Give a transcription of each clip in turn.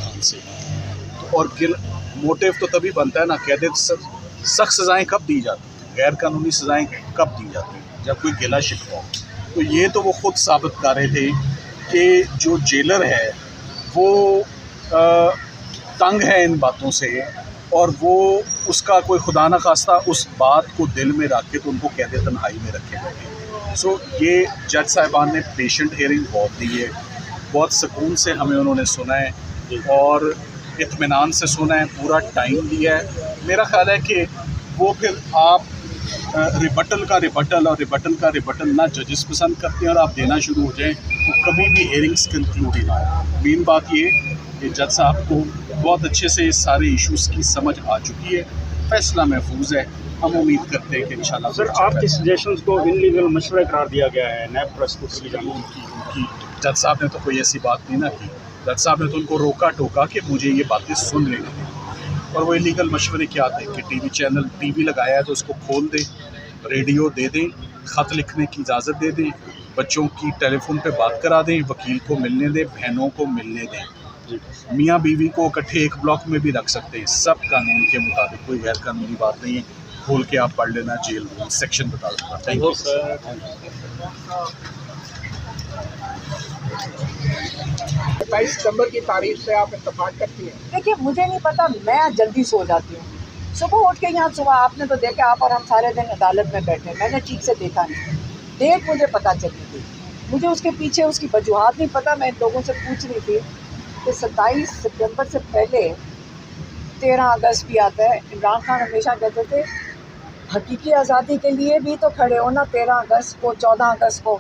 खान से। और मोटिव तो तभी बनता है ना, कहते सख्त सज़ाएँ कब दी जाती हैं, गैर कानूनी सज़ाएँ कब दी जाती हैं, जब कोई गिला शिकवा हो। तो ये तो वो ख़ुद साबित कर रहे थे कि जो जेलर है वो तंग है इन बातों से, और वो उसका कोई खुदा न खास्ता उस बात को दिल में रख के तो उनको कैद तन्हाई में रखे होंगे। सो ये जज साहिबान ने पेशेंट हियरिंग बहुत दी है, बहुत सुकून से हमें उन्होंने सुना है और इत्मीनान से सुना है, पूरा टाइम दिया है। मेरा ख़्याल है कि वो फिर आप रिबटल का रिबटल ना जजेस पसंद करते हैं और आप देना शुरू हो जाएं तो कभी भी हियरिंग्स कंक्लूड ही ना हो। मेन बात ये कि जज साहब को बहुत अच्छे से इस सारे इश्यूज़ की समझ आ चुकी है, फ़ैसला महफूज है। हम उम्मीद करते हैं कि इंशाल्लाह। सर, आपके सजेशंस को इनलीगल मशवरा करार दिया गया है नैब प्रोसिक्यूटर की जानिब। जज साहब ने तो कोई ऐसी बात नहीं ना की। जज साहब ने तो उनको रोका टोका कि मुझे ये बातें सुन लेनी है। और वो इलीगल मशवरे क्या थे कि टीवी लगाया है तो उसको खोल दें, रेडियो दे दें, ख़त लिखने की इजाज़त दे दें, बच्चों की टेलीफोन पे बात करा दें, वकील को मिलने दें, बहनों को मिलने दें, मियाँ बीवी को इकट्ठे एक ब्लॉक में भी रख सकते हैं, सब कानून के मुताबिक, कोई गैर कानूनी बात नहीं है। खोल के आप पढ़ लेना, जेल रूल सेक्शन बता दूँगा। Thank you sir. 22 सितंबर की तारीख से आप इत्तेफाक करती हैं? देखिए, मुझे नहीं पता, मैं जल्दी सो जाती हूँ। सुबह उठ के यहाँ सुबह आपने तो देखा, आप और हम सारे दिन अदालत में बैठे, मैंने ठीक से देखा नहीं। डेट मुझे पता चली थी, मुझे उसके पीछे उसकी वजूहात नहीं पता। मैं इन लोगों से पूछ रही थी कि 27 सितंबर से पहले 13 अगस्त भी आता है। इमरान खान हमेशा कहते थे हकीकी आज़ादी के लिए भी तो खड़े हो ना, 13 अगस्त को, 14 अगस्त को।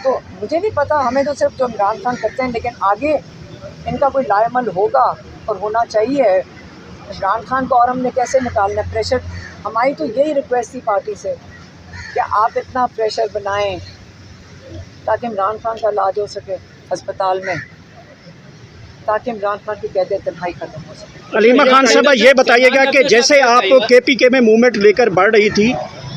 तो मुझे नहीं पता, हमें तो सिर्फ जो इमरान खान करते हैं, लेकिन आगे इनका कोई लाएमल होगा और होना चाहिए। इमरान खान को और हमने कैसे निकालना है प्रेशर। हमारी तो यही रिक्वेस्ट थी पार्टी से कि आप इतना प्रेशर बनाएं ताकि इमरान खान का इलाज हो सके अस्पताल में, ताकि इमरान खान की कैद तन्हाई खत्म हो सके। अलीमा खान साहब, ये बताइएगा कि जैसे आप KPK में मूवमेंट लेकर बढ़ रही थी,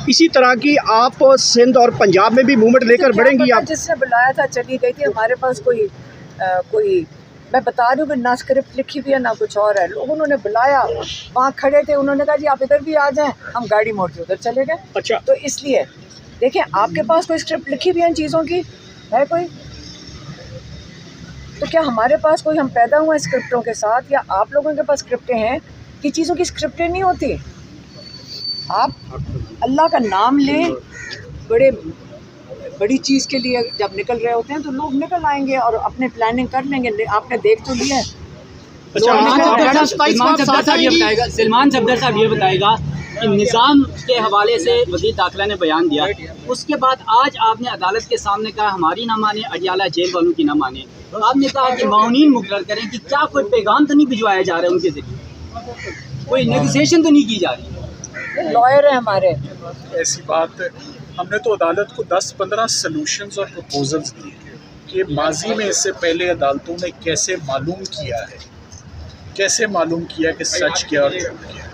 इसी तरह की आप सिंध और पंजाब में भी मूवमेंट लेकर बढ़ेंगी? आप जिसने बुलाया था चली गई थी। हमारे पास कोई मैं बता रही हूँ कि ना स्क्रिप्ट लिखी हुई है ना कुछ और है। लोगों ने बुलाया, वहाँ खड़े थे, उन्होंने कहा जी आप इधर भी आ जाएं, हम गाड़ी मोड़ के उधर चले गए। अच्छा, तो इसलिए देखिए, आपके पास कोई स्क्रिप्ट लिखी हुई है इन चीज़ों की है कोई? तो क्या हमारे पास कोई, हम पैदा हुए स्क्रिप्टों के साथ, या आप लोगों के पास स्क्रिप्टें हैं कि चीज़ों की स्क्रिप्टें नहीं होती? आप अल्लाह का नाम लें, बड़ी चीज़ के लिए जब निकल रहे होते हैं तो लोग निकल आएंगे और अपने प्लानिंग कर लेंगे। आपने देख तो लिया है। सलमान सफदर साहब ये बताएगा कि निज़ाम के हवाले से वज़ीर दाखिला ने बयान दिया, उसके बाद आज आपने अदालत के सामने कहा हमारी ना माने, अडियाला जेल वालों की ना माने। आपने कहा कि मौनीन मुकर्रर करें, कि क्या कोई पैगाम तो नहीं भिजवाया जा रहा है उनके ज़रिए, कोई नेगोशिएशन तो नहीं की जा रही? लॉयर है हमारे। ऐसी बात, हमने तो अदालत को 10-15 सलूशंस और प्रपोजल्स दिए कि माजी में इससे पहले अदालतों ने कैसे मालूम किया कि सच क्या और झूठ क्या।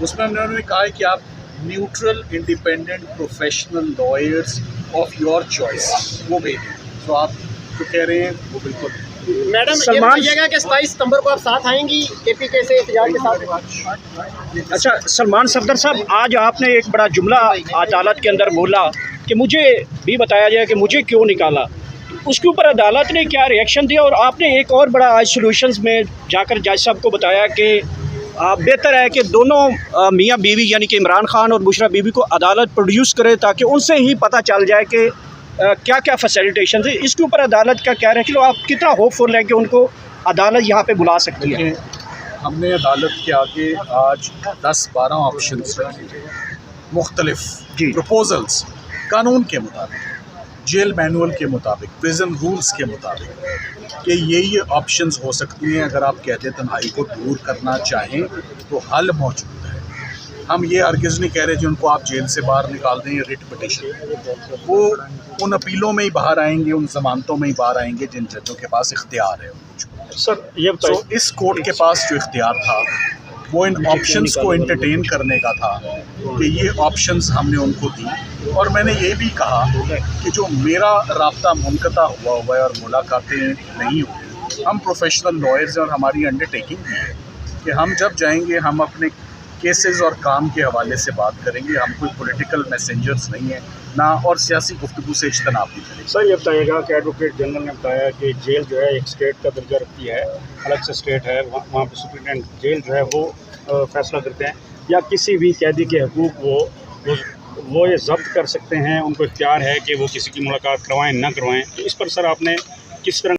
उसमें उन्होंने कहा है कि आप neutral independent professional lawyers of your choice वो भेजें। तो आप तो कह रहे हैं वो बिल्कुल। मैडम, ये बताइएगा कि 27 सितंबर को आप साथ आएंगी KPK से एहतजाज के साथ? अच्छा, सलमान सफदर साहब, आज आपने एक बड़ा जुमला अदालत के अंदर बोला कि मुझे भी बताया जाए कि मुझे क्यों निकाला। उसके ऊपर अदालत ने क्या रिएक्शन दिया? और आपने एक और बड़ा आज सॉल्यूशंस में जाकर जज साहब को बताया कि बेहतर है कि दोनों मियाँ बीवी यानी कि इमरान खान और बुशरा बीवी को अदालत प्रोड्यूस करे ताकि उनसे ही पता चल जाए कि क्या क्या फैसिलिटेशन है। इसके ऊपर अदालत का क्या रहे, आप कितना होपफुल है कि उनको अदालत यहाँ पे बुला सकती है? हमने अदालत के आगे आज 10-12 ऑप्शंस रखे, मुख्तलिफ प्रपोजल्स, कानून के मुताबिक, जेल मैनुअल के मुताबिक, प्रिजन रूल्स के मुताबिक, कि यही ऑप्शंस हो सकती हैं। अगर आप कैद तन्हाई को दूर करना चाहें तो हल मौजूद है। हम ये हरगिज़ नहीं कह रहे कि उनको आप जेल से बाहर निकाल दें, रिट पिटीशन, वो उन अपीलों में ही बाहर आएंगे, उन जमानतों में ही बाहर आएंगे जिन जजों के पास इख्तियार है। सर, ये तो इस कोर्ट के पास जो इख्तियार था वो इन ऑप्शंस को एंटरटेन करने का था कि ये ऑप्शंस हमने उनको दी। और मैंने ये भी कहा कि जो मेरा राब्ता मुनक़ता हुआ है और मुलाकातें नहीं हुई, हम प्रोफेशनल लॉयर्स हैं और हमारी अंडरटेकिंग भी है कि हम जब जाएंगे हम अपने केसेस और काम के हवाले से बात करेंगे। हम कोई पॉलिटिकल मैसेंजर्स नहीं हैं ना, और सियासी गुफ्तगू से इज्तनाब नहीं करेंगे। सर ये बताइएगा कि एडवोकेट जनरल ने बताया कि जेल जो है एक स्टेट का दर्जा रखती है, अलग से स्टेट है, वहाँ पे सुप्रिटेंडेंट जेल जो है वो फैसला करते हैं, या किसी भी कैदी के हकूक़ वो ये जब्त कर सकते हैं, उनको इख्तियार है कि वो किसी की मुलाकात करवाएं ना करवाएं। तो इस पर सर आपने किस तरह